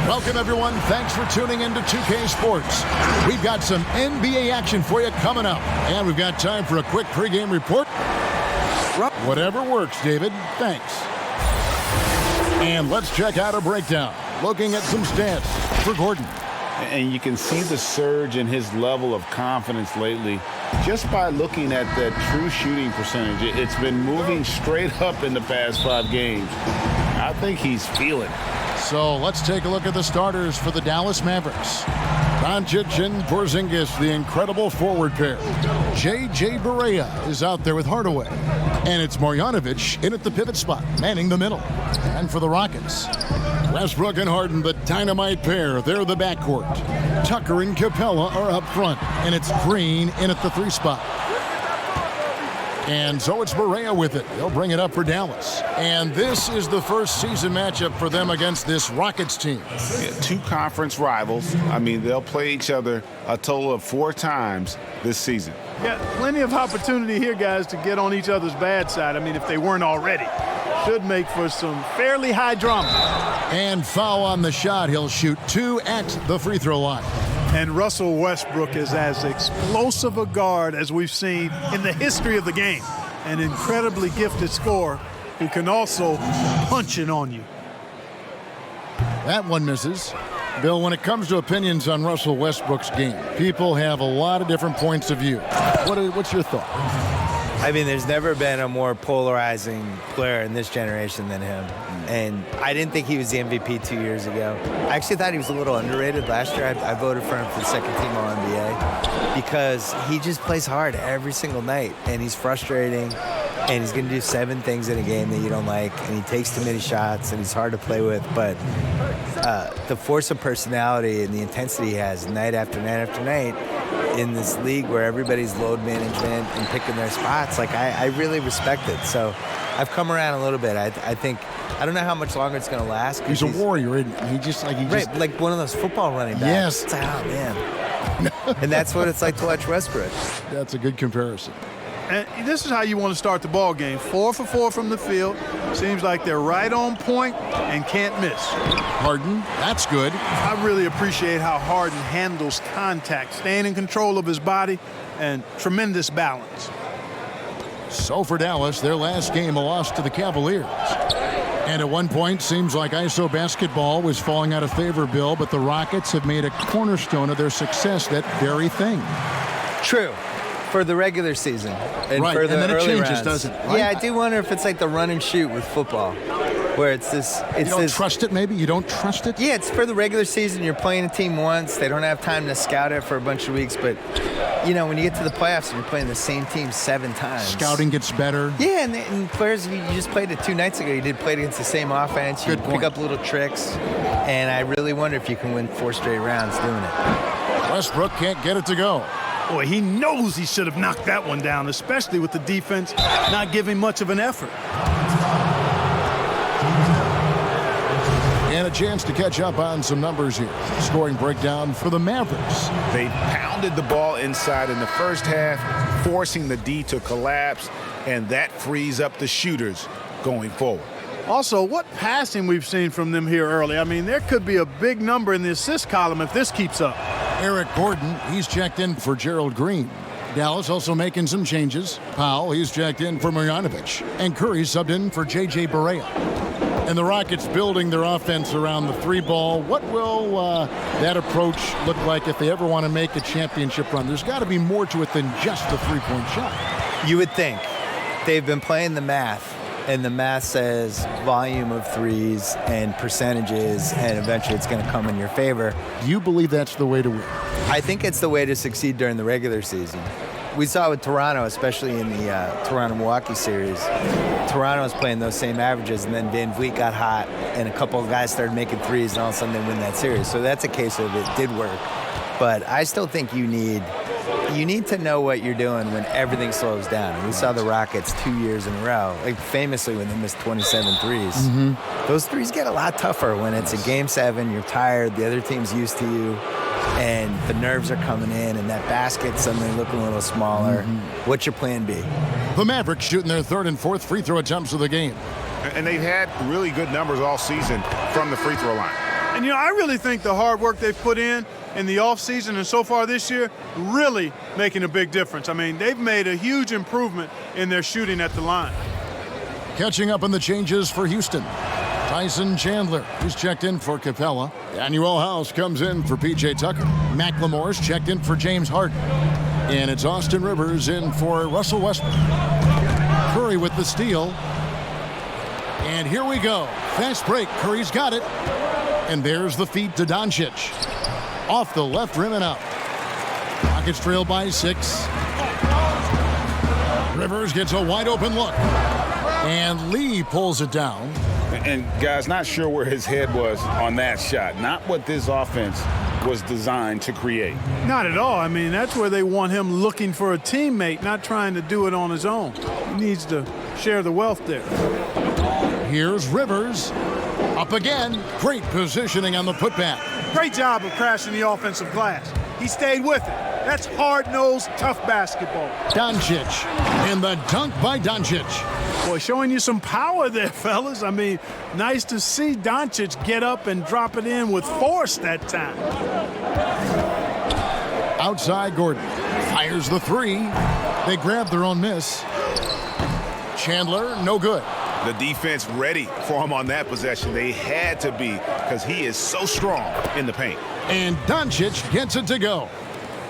Welcome, everyone. Thanks for tuning in to 2K Sports. We've got some NBA action for you coming up. And we've got time for a quick pregame report. Whatever works, David. Thanks. And let's check out a breakdown. Looking at some stats for Gordon. And you can see the surge in his level of confidence lately just by looking at that true shooting percentage. It's been moving straight up in the past 5 games. I think he's feeling it. So let's take a look at the starters for the Dallas Mavericks. Doncic and Porzingis, the incredible forward pair. J.J. Barea is out there with Hardaway. And it's Marjanovic in at the pivot spot, manning the middle. And for the Rockets, Westbrook and Harden, the dynamite pair. They're the backcourt. Tucker and Capella are up front. And it's Green in at the 3 spot. And so it's Barea with it. They'll bring it up for Dallas. And this is the first season matchup for them against this Rockets team. Yeah, 2 conference rivals. I mean, they'll play each other a total of 4 times this season. Yeah, plenty of opportunity here, guys, to get on each other's bad side. I mean, if they weren't already. Should make for some fairly high drama. And foul on the shot. He'll shoot 2 at the free throw line. And Russell Westbrook is as explosive a guard as we've seen in the history of the game. An incredibly gifted scorer who can also punch it on you. That one misses. Bill, when it comes to opinions on Russell Westbrook's game, people have a lot of different points of view. What's your thought? I mean, there's never been a more polarizing player in this generation than him. And I didn't think he was the MVP 2 years ago. I actually thought he was a little underrated last year. I voted for him for the second team All-NBA because he just plays hard every single night. And he's frustrating. And he's going to do 7 things in a game that you don't like. And he takes too many shots. And he's hard to play with. But the force of personality and the intensity he has night after night after night in this league where everybody's load management and picking their spots, like I really respect it. So I've come around a little bit. I think I don't know how much longer it's going to last. He's a warrior, isn't he? Like one of those football running backs. Yes. Oh man. And that's what it's like to watch Westbrook. That's a good comparison. And this is how you want to start the ball game. 4 for 4 from the field. Seems like they're right on point and can't miss. Harden, that's good. I really appreciate how Harden handles contact, staying in control of his body, and tremendous balance. So for Dallas, their last game, a loss to the Cavaliers. And at one point, seems like ISO basketball was falling out of favor, Bill, but the Rockets have made a cornerstone of their success that very thing. True. For the regular season. And right, for the and then it early changes, rounds. doesn't it? Right? Yeah, I do wonder if it's like the run and shoot with football, where it's this. You don't trust it, maybe? You don't trust it? Yeah, it's for the regular season. You're playing a team once. They don't have time to scout it for a bunch of weeks. But, you know, when you get to the playoffs and you're playing the same team 7 times. Scouting gets better. Yeah, and players, you just played it 2 nights ago. You did play it against the same offense. You pick up little tricks. And I really wonder if you can win 4 straight rounds doing it. Westbrook can't get it to go. Boy, he knows he should have knocked that one down, especially with the defense not giving much of an effort. And a chance to catch up on some numbers here. Scoring breakdown for the Mavericks. They pounded the ball inside in the first half, forcing the D to collapse, and that frees up the shooters going forward. Also, what passing we've seen from them here early. I mean, there could be a big number in the assist column if this keeps up. Eric Gordon, he's checked in for Gerald Green. Dallas also making some changes. Powell, he's checked in for Marjanovic. And Curry subbed in for J.J. Barea. And the Rockets building their offense around the 3-ball. What will that approach look like if they ever want to make a championship run? There's got to be more to it than just the 3-point shot. You would think. They've been playing the math. And the math says volume of threes and percentages, and eventually it's going to come in your favor. Do you believe that's the way to win? I think it's the way to succeed during the regular season. We saw it with Toronto, especially in the Toronto-Milwaukee series. Toronto was playing those same averages, and then Van Vliet got hot, and a couple of guys started making threes, and all of a sudden they win that series. So that's a case of it did work. But I still think you need to know what you're doing when everything slows down. And we saw the Rockets 2 years in a row, like famously when they missed 27 threes. Mm-hmm. Those threes get a lot tougher when it's a game 7, you're tired, the other team's used to you, and the nerves are coming in, and that basket's suddenly looking a little smaller. Mm-hmm. What's your plan B? The Mavericks shooting their 3rd and 4th free throw attempts of the game. And they've had really good numbers all season from the free throw line. And, I really think the hard work they've put in the offseason and so far this year really making a big difference. I mean, they've made a huge improvement in their shooting at the line. Catching up on the changes for Houston. Tyson Chandler is checked in for Capella. Daniel House comes in for P.J. Tucker. McLemore's checked in for James Harden. And it's Austin Rivers in for Russell Westbrook. Curry with the steal. And here we go. Fast break. Curry's got it. And there's the feed to Doncic. Off the left rim and out. Rockets trail by 6. Rivers gets a wide open look. And Lee pulls it down. And guys, not sure where his head was on that shot. Not what this offense was designed to create. Not at all. I mean, that's where they want him looking for a teammate, not trying to do it on his own. He needs to share the wealth there. Here's Rivers. Up again. Great positioning on the putback. Great job of crashing the offensive glass. He stayed with it. That's hard-nosed, tough basketball. Doncic. And the dunk by Doncic. Boy, showing you some power there, fellas. I mean, nice to see Doncic get up and drop it in with force that time. Outside, Gordon fires the 3. They grab their own miss. Chandler, no good. The defense ready for him on that possession. They had to be, because he is so strong in the paint. And Doncic gets it to go.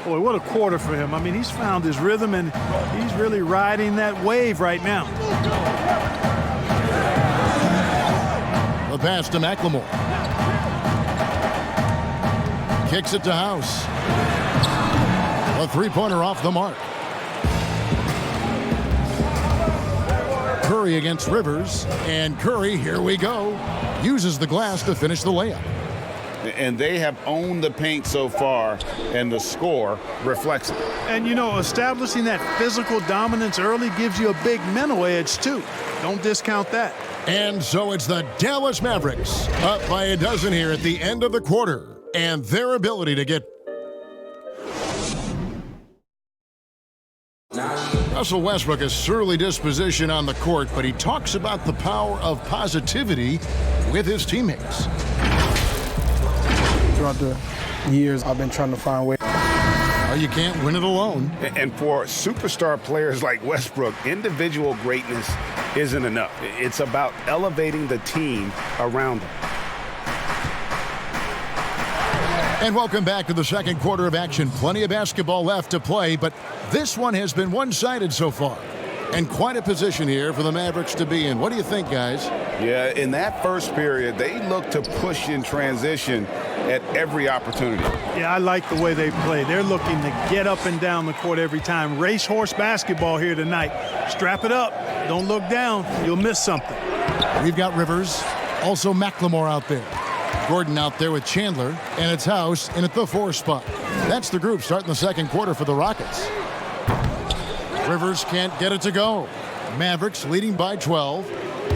Boy, what a quarter for him. I mean, he's found his rhythm, and he's really riding that wave right now. The pass to McLemore. Kicks it to House. A three-pointer off the mark. Curry against Rivers. And Curry, here we go, uses the glass to finish the layup. And they have owned the paint so far, and the score reflects it. And, establishing that physical dominance early gives you a big mental edge, too. Don't discount that. And so it's the Dallas Mavericks up by a dozen here at the end of the quarter. And their ability to get Russell Westbrook has surly disposition on the court, but he talks about the power of positivity with his teammates. Throughout the years, I've been trying to find ways. You can't win it alone. And for superstar players like Westbrook, individual greatness isn't enough. It's about elevating the team around him. And welcome back to the second quarter of action. Plenty of basketball left to play, but this one has been one-sided so far. And quite a position here for the Mavericks to be in. What do you think, guys? Yeah, in that first period, they looked to push in transition at every opportunity. Yeah, I like the way they play. They're looking to get up and down the court every time. Racehorse basketball here tonight. Strap it up. Don't look down. You'll miss something. We've got Rivers, also McLemore out there. Gordon out there with Chandler, and it's House in at the 4 spot. That's the group starting the second quarter for the Rockets. Rivers can't get it to go. Mavericks leading by 12.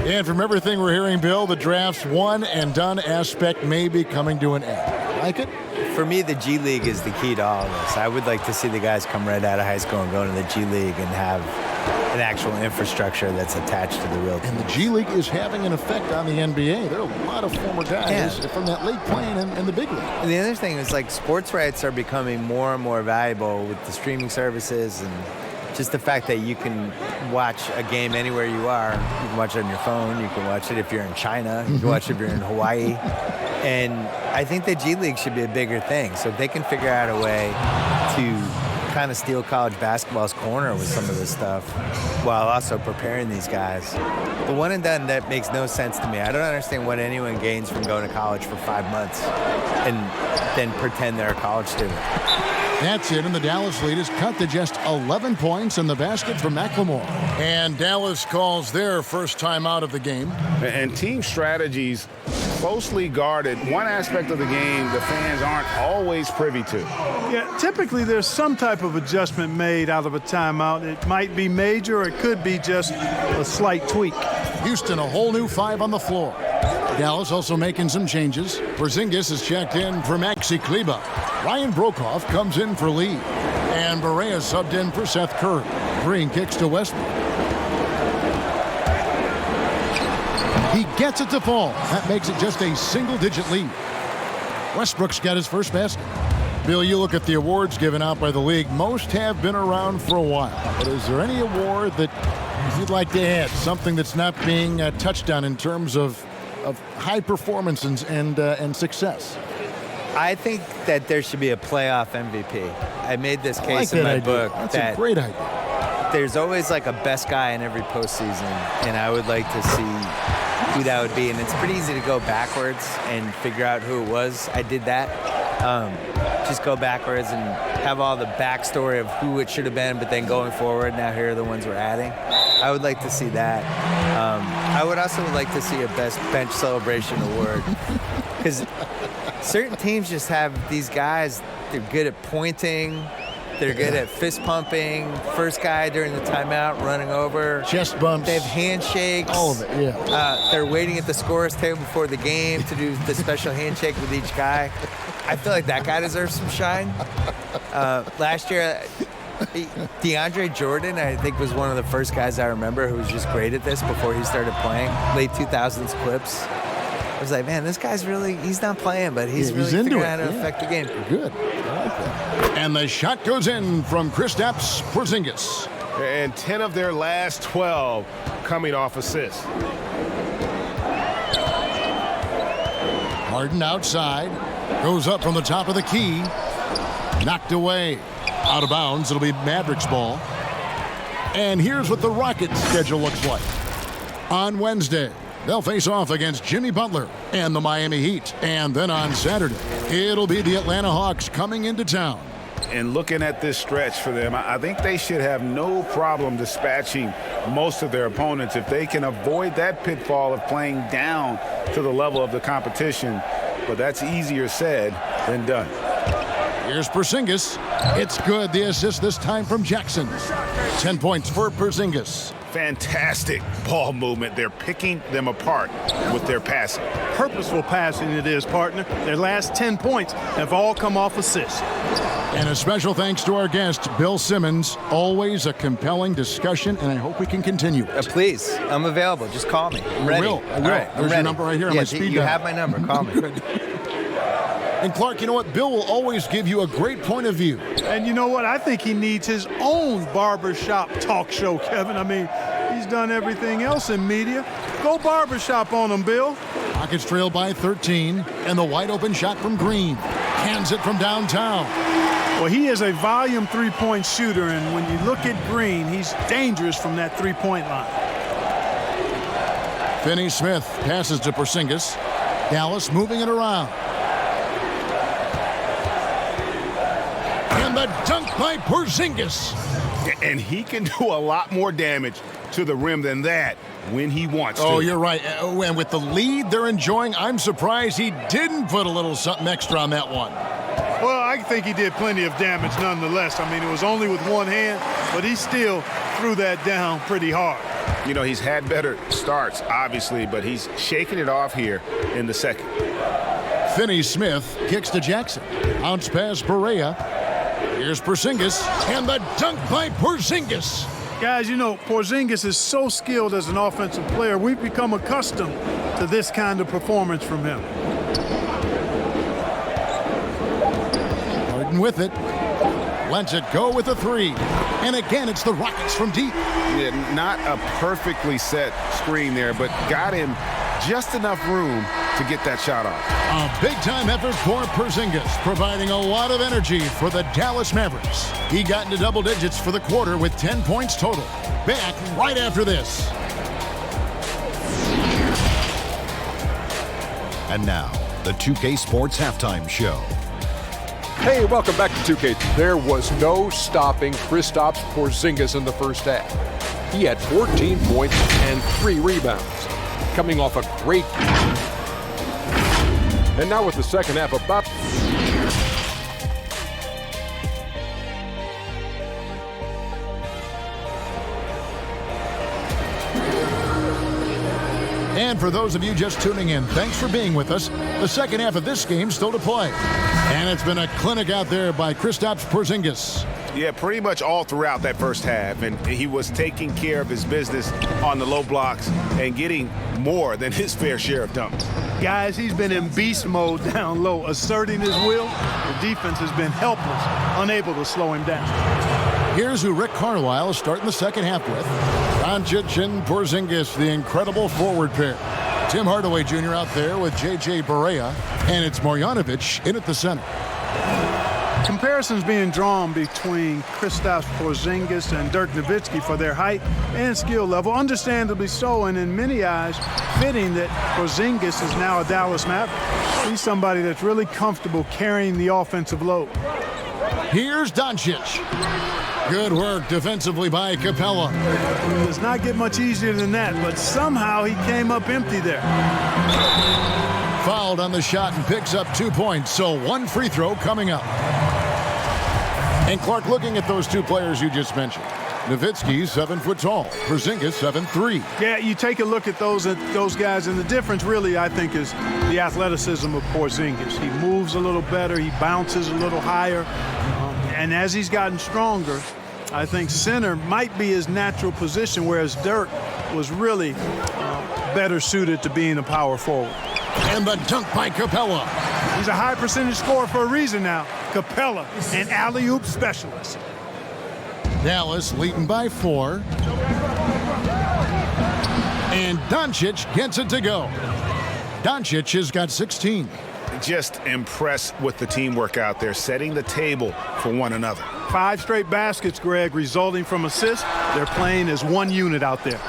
And from everything we're hearing, Bill, the draft's one and done aspect may be coming to an end. Like it? For me, the G League is the key to all of this. I would like to see the guys come right out of high school and go to the G League and have an actual infrastructure that's attached to the real team. And the G League is having an effect on the NBA. There are a lot of former guys from that league playing in the big league. And the other thing is, sports rights are becoming more and more valuable with the streaming services, and just the fact that you can watch a game anywhere you are. You can watch it on your phone. You can watch it if you're in China. You can watch it if you're in Hawaii. And I think the G League should be a bigger thing. So if they can figure out a way to kind of steal college basketball's corner with some of this stuff while also preparing these guys. The one and done, that makes no sense to me. I don't understand what anyone gains from going to college for 5 months and then pretend they're a college student. That's it, and the Dallas lead is cut to just 11 points in the basket for McLemore. And Dallas calls their first time out of the game. And team strategies closely guarded. One aspect of the game the fans aren't always privy to. Yeah, typically there's some type of adjustment made out of a timeout. It might be major, or it could be just a slight tweak. Houston, a whole new 5 on the floor. Dallas also making some changes. Porzingis is checked in for Maxi Kleber. Ryan Brokoff comes in for Lee. And Barea subbed in for Seth Curry. Green kicks to Westbrook. He gets it to fall. That makes it just a single-digit lead. Westbrook's got his first basket. Bill, you look at the awards given out by the league. Most have been around for a while. But is there any award that you'd like to add? Something that's not being touched on in terms of high performance and success? I think that there should be a playoff MVP. I made this case in my book. That's a great idea. There's always like a best guy in every postseason, and I would like to see who that would be. And it's pretty easy to go backwards and figure out who it was. I did that. Just go backwards and have all the backstory of who it should have been, but then going forward, now here are the ones we're adding. I would like to see that. I would also like to see a best bench celebration award, because certain teams just have these guys. They're good at pointing. They're good at fist pumping. First guy during the timeout, running over. Chest bumps. They have handshakes. All of it, yeah. They're waiting at the scorer's table before the game to do the special handshake with each guy. I feel like that guy deserves some shine. Last year, DeAndre Jordan, I think, was one of the first guys I remember who was just great at this before he started playing. Late 2000s clips. I was like, man, this guy's he's not playing, but he's really figuring out how to affect the game. Good. I like that. And the shot goes in from Kristaps Porzingis. And 10 of their last 12 coming off assists. Harden outside. Goes up from the top of the key. Knocked away. Out of bounds. It'll be Mavericks ball. And here's what the Rockets' schedule looks like. On Wednesday, they'll face off against Jimmy Butler and the Miami Heat. And then on Saturday, it'll be the Atlanta Hawks coming into town. And looking at this stretch for them, I think they should have no problem dispatching most of their opponents if they can avoid that pitfall of playing down to the level of the competition. But that's easier said than done. Here's Porzingis. It's good. The assist this time from Jackson. 10 points for Porzingis. Fantastic ball movement. They're picking them apart with their passing. Purposeful passing it is, partner. Their last 10 points have all come off assists. And a special thanks to our guest, Bill Simmons. Always a compelling discussion, and I hope we can continue. Please, I'm available. Just call me. I'm ready. I will. All right, There's your number right here on my speed You dial. have my number. Call me. And Clark, you know what? Bill will always give you a great point of view. And you know what? I think he needs his own barbershop talk show, Kevin. I mean, he's done everything else in media. Go barbershop on him, Bill. Rockets trail by 13, and the wide open shot from Green. Hands it from downtown. Well, he is a volume three-point shooter, and when you look at Green, he's dangerous from that three-point line. Finney-Smith passes to Porzingis. Dallas moving it around. And the dunk by Porzingis. And he can do a lot more damage to the rim than that when he wants to. Oh, you're right. And with the lead they're enjoying, I'm surprised he didn't put a little something extra on that one. Well, I think he did plenty of damage nonetheless. I mean, it was only with one hand, but he still threw that down pretty hard. You know, he's had better starts, obviously, but he's shaking it off here in the second. Finney-Smith kicks to Jackson. Bounce pass Perea. Here's Porzingis, and the dunk by Porzingis. Guys, you know, Porzingis is so skilled as an offensive player. We've become accustomed to this kind of performance from him. Harden with it. Lets it go with a three. And again, it's the Rockets from deep. Yeah, not a perfectly set screen there, but got him just enough room to get that shot off. A big-time effort for Porzingis, providing a lot of energy for the Dallas Mavericks. He got into double digits for the quarter with 10 points total. Back right after this. And now, the 2K Sports Halftime Show. Hey, welcome back to 2K. There was no stopping Kristaps Porzingis in the first half. He had 14 points and 3 rebounds, coming off a great. And now with the second half about. And for those of you just tuning in, thanks for being with us. The second half of this game still to play. And it's been a clinic out there by Kristaps Porzingis. Yeah, pretty much all throughout that first half. And he was taking care of his business on the low blocks and getting more than his fair share of dunks. Guys, he's been in beast mode down low, asserting his will. The defense has been helpless, unable to slow him down. Here's who Rick Carlisle is starting the second half with. Doncic and Porzingis, the incredible forward pair. Tim Hardaway Jr. out there with J.J. Barea, and it's Marjanovic in at the center. Comparisons being drawn between Kristaps Porzingis and Dirk Nowitzki for their height and skill level, understandably so, and in many eyes, fitting that Porzingis is now a Dallas Maverick. He's somebody that's really comfortable carrying the offensive load. Here's Doncic. Good work defensively by Capella. It does not get much easier than that, but somehow he came up empty there. Fouled on the shot and picks up 2 points, so one free throw coming up. And Clark, looking at those two players you just mentioned, Nowitzki, 7 foot tall. Porzingis, 7'3". Yeah, you take a look at those guys, and the difference really, I think, is the athleticism of Porzingis. He moves a little better, he bounces a little higher, and as he's gotten stronger, I think center might be his natural position, whereas Dirk was really better suited to being a power forward. And the dunk by Capella. He's a high percentage scorer for a reason now. Capella, an alley-oop specialist. Dallas leading by 4. And Doncic gets it to go. Doncic has got 16. Just impressed with the teamwork out there, setting the table for one another. 5 straight baskets, Greg, resulting from assists. They're playing as one unit out there.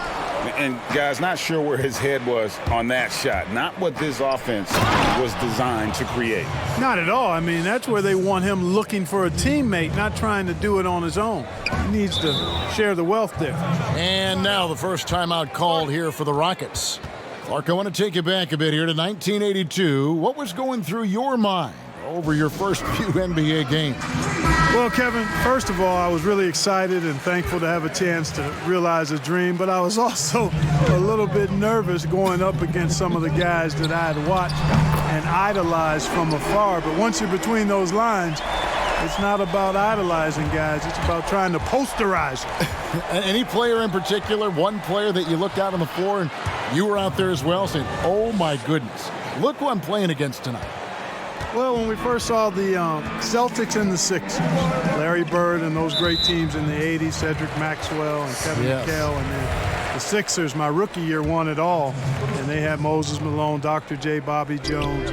And guys, not sure where his head was on that shot. Not what this offense was designed to create. Not at all. I mean, that's where they want him looking for a teammate, not trying to do it on his own. He needs to share the wealth there. And now the first timeout called here for the Rockets. Clark, I want to take you back a bit here to 1982. What was going through your mind over your first few NBA games? Well, Kevin, first of all, I was really excited and thankful to have a chance to realize a dream, but I was also a little bit nervous going up against some of the guys that I had watched and idolized from afar. But once you're between those lines, it's not about idolizing guys. It's about trying to posterize them. And any player in particular, one player that you looked out on the floor and you were out there as well saying, oh, my goodness, look who I'm playing against tonight. Well, when we first saw the Celtics and the Sixers, Larry Bird and those great teams in the 80s, Cedric Maxwell and Kevin McHale, and then the Sixers, my rookie year, won it all. And they had Moses Malone, Dr. J, Bobby Jones,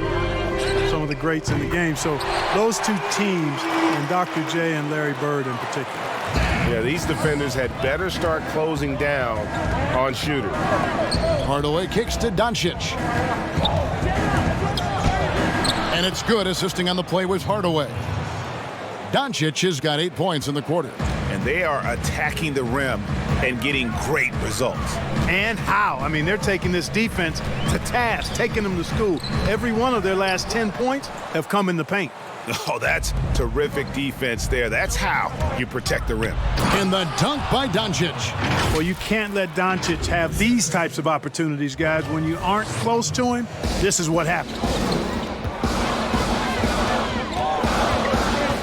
some of the greats in the game. So those two teams, and Dr. J and Larry Bird in particular. Yeah, these defenders had better start closing down on shooters. Hardaway kicks to Doncic. And it's good. Assisting on the play was Hardaway. Doncic has got 8 points in the quarter. And they are attacking the rim and getting great results. And how? I mean, they're taking this defense to task, taking them to school. Every one of their last 10 points have come in the paint. Oh, that's terrific defense there. That's how you protect the rim. And the dunk by Doncic. Well, you can't let Doncic have these types of opportunities, guys. When you aren't close to him, this is what happens.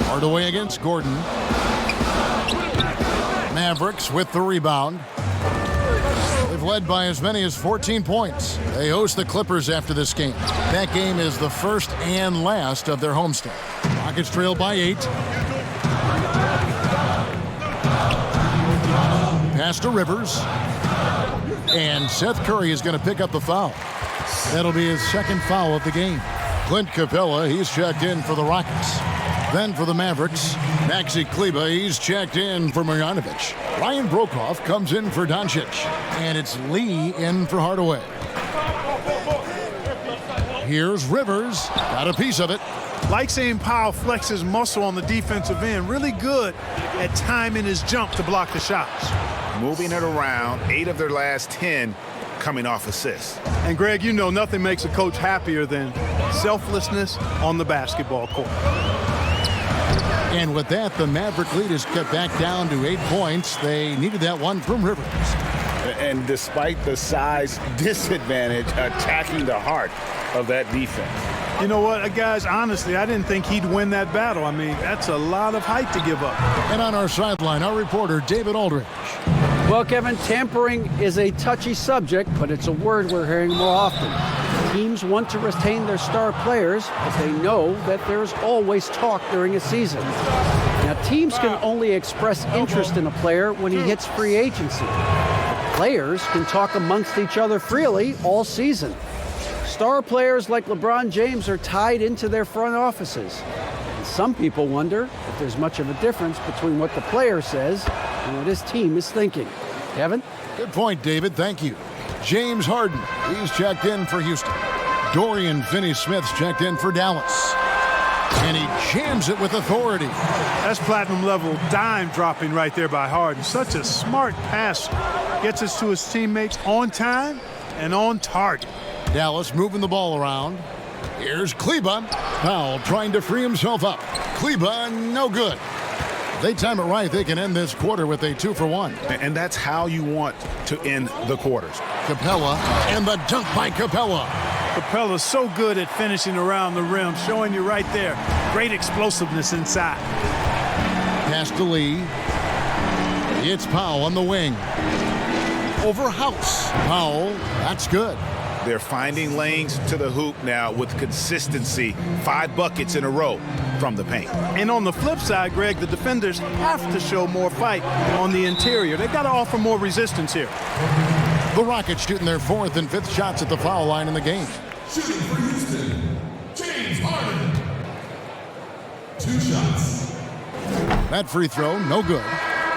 Hardaway against Gordon. Mavericks with the rebound. They've led by as many as 14 points. They host the Clippers after this game. That game is the first and last of their homestand. Rockets trail by 8. Pass to Rivers. And Seth Curry is going to pick up the foul. That'll be his second foul of the game. Clint Capella, he's checked in for the Rockets. Then for the Mavericks, Maxi Kleber, he's checked in for Marjanovic. Ryan Brokoff comes in for Doncic. And it's Lee in for Hardaway. Here's Rivers, got a piece of it. Like seeing Powell flex his muscle on the defensive end. Really good at timing his jump to block the shots. Moving it around, 8 of their last 10 coming off assists. And Greg, you know nothing makes a coach happier than selflessness on the basketball court. And with that, the Maverick lead is cut back down to 8 points. They needed that one from Rivers. And despite the size disadvantage, attacking the heart of that defense. You know what, guys, honestly, I didn't think he'd win that battle. I mean, that's a lot of height to give up. And on our sideline, our reporter, David Aldridge. Well, Kevin, tampering is a touchy subject, but it's a word we're hearing more often. Teams want to retain their star players, but they know that there's always talk during a season. Now, teams can only express interest in a player when he hits free agency. Players can talk amongst each other freely all season. Star players like LeBron James are tied into their front offices. And some people wonder if there's much of a difference between what the player says and what his team is thinking. Kevin? Good point, David. Thank you. James Harden, he's checked in for Houston. Dorian Finney-Smith's checked in for Dallas. And he jams it with authority. That's platinum level dime dropping right there by Harden. Such a smart passer. Gets us to his teammates on time and on target. Dallas moving the ball around. Here's Kleba. Powell trying to free himself up. Kleba, no good. If they time it right, they can end this quarter with a 2-for-1. And that's how you want to end the quarters. Capella, and the dunk by Capella. Capella's so good at finishing around the rim, showing you right there. Great explosiveness inside. Pass to Lee. It's Powell on the wing. Over House. Powell, that's good. They're finding lanes to the hoop now with consistency. 5 buckets in a row from the paint. And on the flip side, Greg, the defenders have to show more fight on the interior. They've got to offer more resistance here. The Rockets shooting their 4th and 5th shots at the foul line in the game. Shooting for Houston, James Harden. 2 shots. That free throw, no good.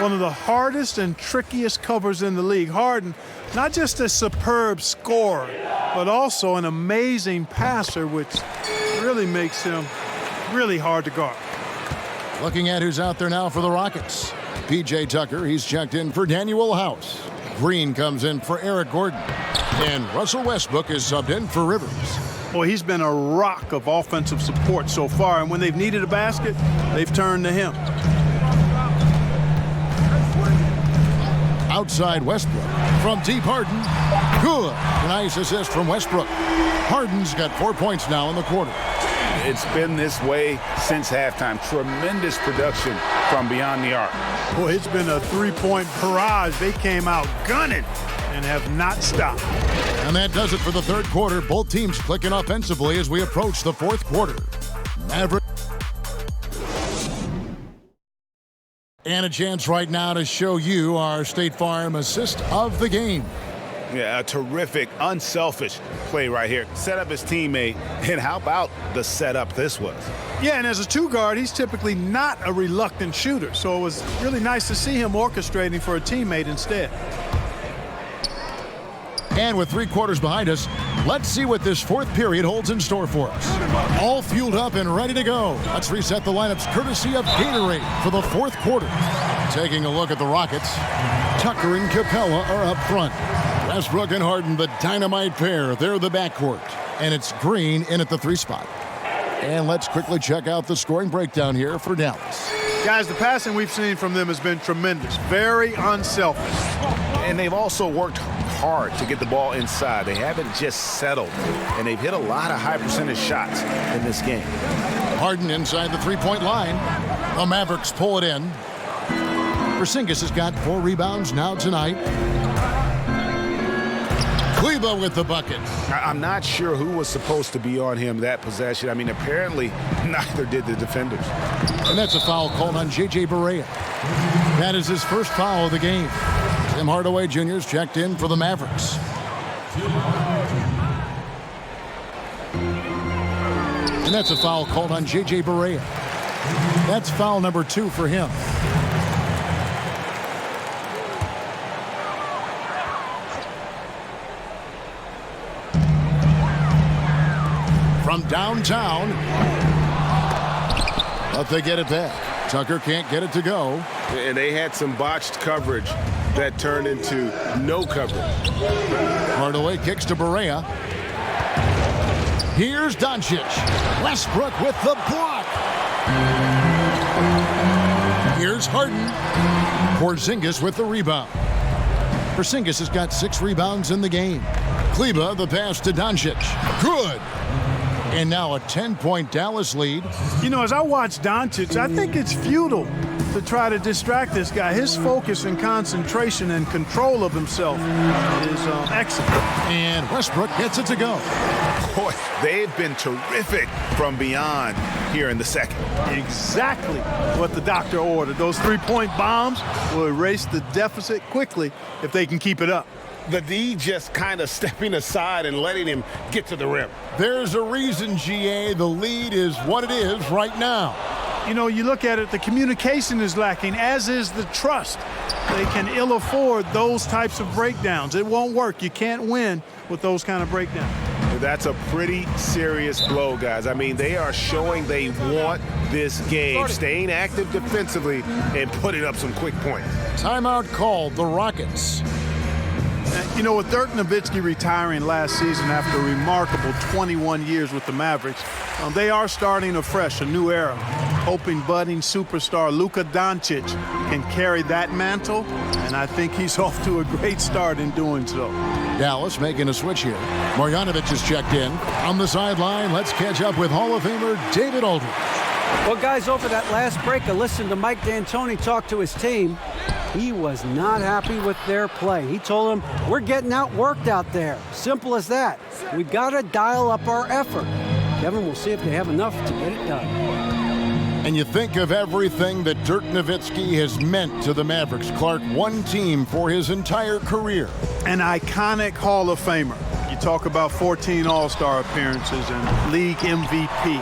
One of the hardest and trickiest covers in the league. Harden, not just a superb scorer, but also an amazing passer, which really makes him really hard to guard. Looking at who's out there now for the Rockets. P.J. Tucker, he's checked in for Daniel House. Green comes in for Eric Gordon. And Russell Westbrook is subbed in for Rivers. Well, he's been a rock of offensive support so far, and when they've needed a basket, they've turned to him. Outside Westbrook. From deep, Harden. Good. Nice assist from Westbrook. Harden's got 4 points now in the quarter. It's been this way since halftime. Tremendous production from beyond the arc. Boy, it's been a three-point barrage. They came out gunning and have not stopped. And that does it for the third quarter. Both teams clicking offensively as we approach the fourth quarter. Maverick. And a chance right now to show you our State Farm assist of the game. Yeah, a terrific, unselfish play right here. Set up his teammate, and how about the setup this was? Yeah, and as a 2-guard, he's typically not a reluctant shooter, so it was really nice to see him orchestrating for a teammate instead. And with 3 quarters behind us, let's see what this fourth period holds in store for us. All fueled up and ready to go. Let's reset the lineups courtesy of Gatorade for the fourth quarter. Taking a look at the Rockets, Tucker and Capella are up front. Westbrook and Harden, the dynamite pair. They're the backcourt. And it's Green in at the 3 spot. And let's quickly check out the scoring breakdown here for Dallas. Guys, the passing we've seen from them has been tremendous. Very unselfish. And they've also worked hard to get the ball inside. They haven't just settled. And they've hit a lot of high percentage shots in this game. Harden inside the 3-point line. The Mavericks pull it in. Porzingis has got 4 rebounds now tonight. Kleba with the bucket. I'm not sure who was supposed to be on him that possession. I mean, apparently neither did the defenders. And that's a foul called on J.J. Barea. That is his first foul of the game. Tim Hardaway Jr. is checked in for the Mavericks. And that's a foul called on J.J. Barea. That's foul number 2 for him. From downtown, but they get it back. Tucker can't get it to go. And they had some botched coverage that turned into no coverage. Hardaway kicks to Barea. Here's Doncic. Westbrook with the block. Here's Harden. Porzingis with the rebound. Porzingis has got 6 rebounds in the game. Kleba, the pass to Doncic. Good. And now a 10-point Dallas lead. You know, as I watch Doncic, I think it's futile to try to distract this guy. His focus and concentration and control of himself is excellent. And Westbrook gets it to go. Boy, they've been terrific from beyond here in the second. Exactly what the doctor ordered. Those three-point bombs will erase the deficit quickly if they can keep it up. The D just kind of stepping aside and letting him get to the rim. There's a reason, GA, the lead is what it is right now. You know, you look at it, the communication is lacking, as is the trust. They can ill afford those types of breakdowns. It won't work. You can't win with those kind of breakdowns. That's a pretty serious blow, guys. I mean, they are showing they want this game, staying active defensively and putting up some quick points. Timeout called, the Rockets. You know, with Dirk Nowitzki retiring last season after a remarkable 21 years with the Mavericks, they are starting afresh, a new era, hoping budding superstar Luka Doncic can carry that mantle, and I think he's off to a great start in doing so. Dallas making a switch here. Marjanovic is checked in. On the sideline, let's catch up with Hall of Famer David Aldridge. Well, guys, over that last break, I listened to Mike D'Antoni talk to his team. He was not happy with their play. He told them, we're getting outworked out there. Simple as that. We've got to dial up our effort. Kevin, we'll see if they have enough to get it done. And you think of everything that Dirk Nowitzki has meant to the Mavericks. Clark, one team for his entire career. An iconic Hall of Famer. You talk about 14 All-Star appearances and league MVP,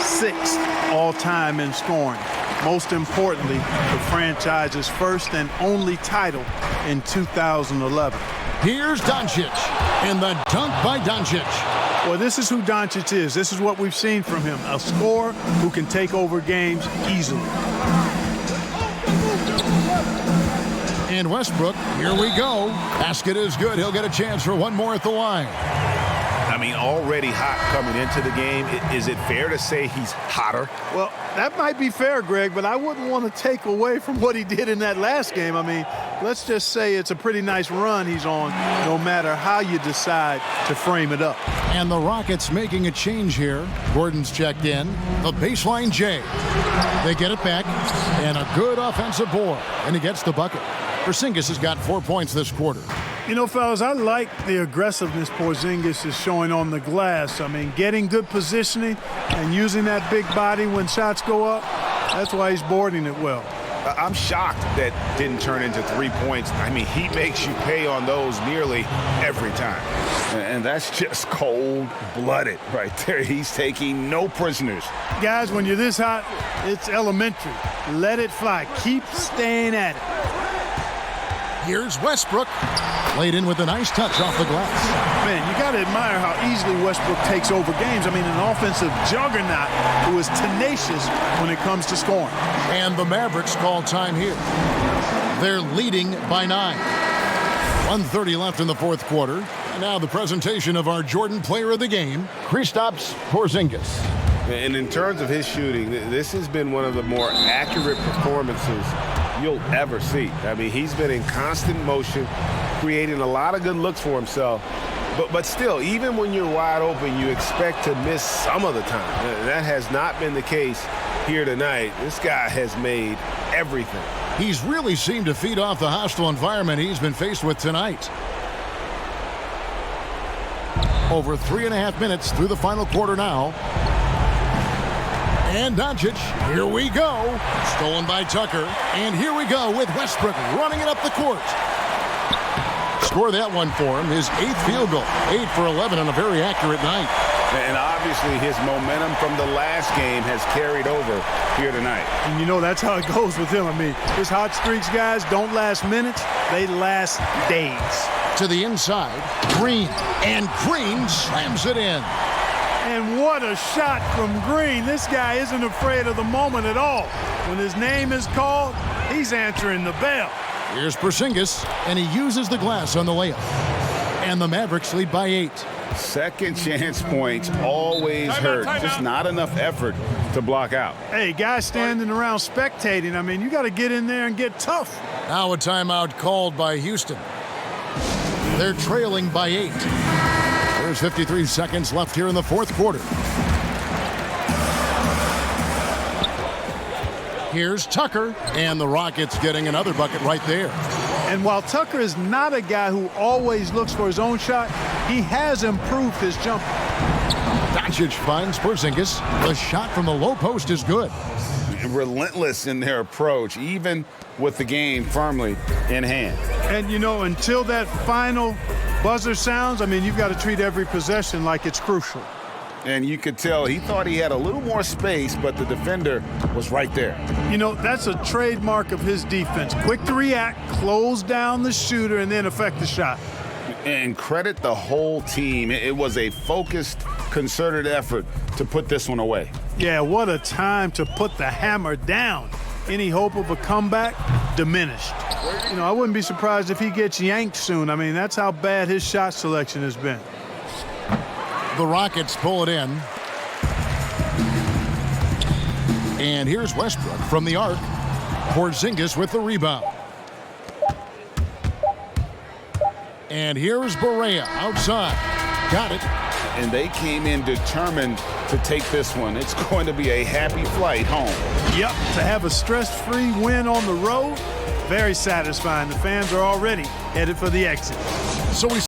6th all-time in scoring. Most importantly, the franchise's first and only title in 2011. Here's Doncic, and the dunk by Doncic. Well, this is who Doncic is. This is what we've seen from him, a scorer who can take over games easily. And Westbrook, here we go. Basket is good. He'll get a chance for one more at the line. I mean, already hot coming into the game. Is it fair to say he's hotter? Well, that might be fair, Greg, but I wouldn't want to take away from what he did in that last game. I mean, let's just say it's a pretty nice run he's on, no matter how you decide to frame it up. And the Rockets making a change here. Gordon's checked in. The baseline J. They get it back, and a good offensive board, and he gets the bucket. Porzingis has got 4 points this quarter. You know, fellas, I like the aggressiveness Porzingis is showing on the glass. I mean, getting good positioning and using that big body when shots go up, that's why he's boarding it well. I'm shocked that didn't turn into 3 points. I mean, he makes you pay on those nearly every time. And that's just cold-blooded right there. He's taking no prisoners. Guys, when you're this hot, it's elementary. Let it fly. Keep staying at it. Here's Westbrook. Laid in with a nice touch off the glass. Man, you got to admire how easily Westbrook takes over games. I mean, an offensive juggernaut who is tenacious when it comes to scoring. And the Mavericks call time here. They're leading by 9. 1:30 left in the fourth quarter. And now the presentation of our Jordan Player of the Game, Kristaps Porzingis. And in terms of his shooting, this has been one of the more accurate performances you'll ever see. I mean, he's been in constant motion, creating a lot of good looks for himself. But still, even when you're wide open, you expect to miss some of the time. That has not been the case here tonight. This guy has made everything. He's really seemed to feed off the hostile environment he's been faced with tonight. Over 3.5 minutes through the final quarter now. And Doncic, here we go. Stolen by Tucker. And here we go with Westbrook running it up the court. Score that one for him, his 8th field goal. 8 for 11 on a very accurate night. And obviously his momentum from the last game has carried over here tonight. And you know, that's how it goes with him. I mean, his hot streaks, guys, don't last minutes. They last days. To the inside, Green. And Green slams it in. And what a shot from Green. This guy isn't afraid of the moment at all. When his name is called, he's answering the bell. Here's Porzingis, and he uses the glass on the layup. And the Mavericks lead by 8. Second chance points always hurt. Just not enough effort to block out. Hey, guys standing around spectating, I mean, you got to get in there and get tough. Now a timeout called by Houston. They're trailing by 8. There's 53 seconds left here in the fourth quarter. Here's Tucker, and the Rockets getting another bucket right there. And while Tucker is not a guy who always looks for his own shot, he has improved his jumper. Doncic finds Porzingis. The shot from the low post is good. Relentless in their approach, even with the game firmly in hand. And, you know, until that final buzzer sounds, I mean, you've got to treat every possession like it's crucial. And you could tell he thought he had a little more space, but the defender was right there. You know, that's a trademark of his defense. Quick to react, close down the shooter, and then affect the shot. And credit the whole team. It was a focused, concerted effort to put this one away. Yeah, what a time to put the hammer down. Any hope of a comeback diminished. You know, I wouldn't be surprised if he gets yanked soon. I mean, that's how bad his shot selection has been. The Rockets pull it in. And here's Westbrook from the arc. Porzingis with the rebound. And here's Barea outside. Got it. And they came in determined to take this one. It's going to be a happy flight home. Yep, to have a stress-free win on the road, very satisfying. The fans are already headed for the exit. So we